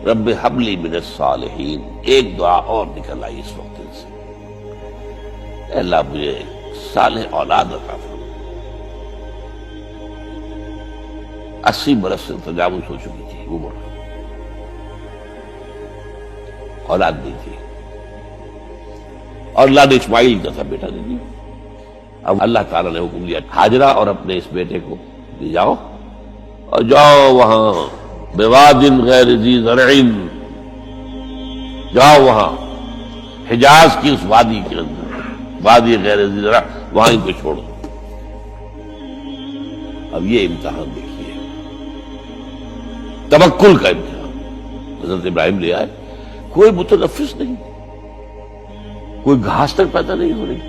رب ہب لی من الصالحین، ایک دعا اور نکل آئی اس وقت سے، اے اللہ مجھے صالح اولاد عطا فرما۔ 80 برس سے تجاوز ہو چکی تھی عمر، اولاد نہیں تھی، اور اللہ نے اسماعیل کا تھا بیٹا دے دیا۔ اب اللہ تعالیٰ نے حکم دیا ہاجرہ اور اپنے اس بیٹے کو لے جاؤ اور جاؤ وہاں بواد غیر ذی زرع، جاؤ وہاں حجاز کی اس وادی کے اندر، وادی غیر ذی زرع، وہاں ان کو چھوڑو۔ اب یہ امتحان دیکھیے، توکل کا امتحان۔ حضرت ابراہیم لے آئے، کوئی متنفس نہیں، کوئی گھاس تک پیدا نہیں ہو رہی۔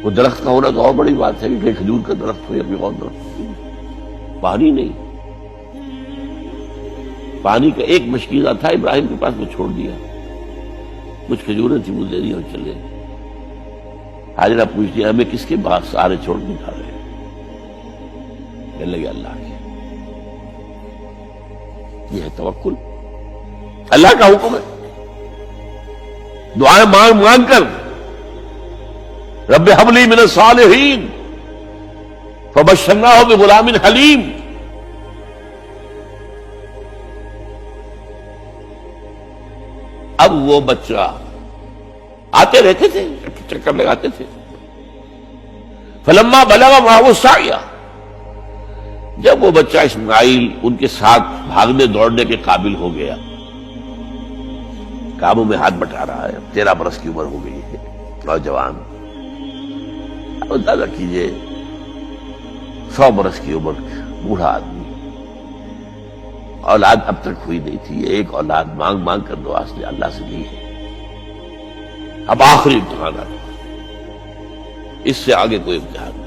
وہ درخت کا ہونا تو اور بڑی بات ہے کہ کھجور کا درخت ہو یا کوئی اور درخت ہو، پانی نہیں، پانی کا ایک مشکیزہ تھا ابراہیم کے پاس، وہ چھوڑ دیا، کچھ کھجوریں تھی وہ دے دی اور چلے۔ حاجرہ پوچھتی ہمیں کس کے بعد سارے چھوڑ کے کھا رہے ہیں؟ کہنے لگے اللہ کے۔ یہ ہے توکل، اللہ کا حکم ہے، دعائیں مانگ مانگ کر رب ہب لی من الصالحین فبشرناہ بغلام حلیم۔ اب وہ بچہ آتے رہتے تھے، چکر لگاتے تھے۔ فلما بلغ معہ السعی، جب وہ بچہ اسماعیل ان کے ساتھ بھاگنے دوڑنے کے قابل ہو گیا، کاموں میں ہاتھ بٹا رہا ہے، 13 برس کی عمر ہو گئی ہے، نوجوان، اب اندازہ کیجئے 100 برس کی عمر، بوڑھا آدمی، اولاد اب تک ہوئی نہیں تھی، ایک اولاد مانگ مانگ کر دعا سے اللہ سے لی ہے۔ اب آخری امتحان آتا، اس سے آگے کوئی امتحان نہیں۔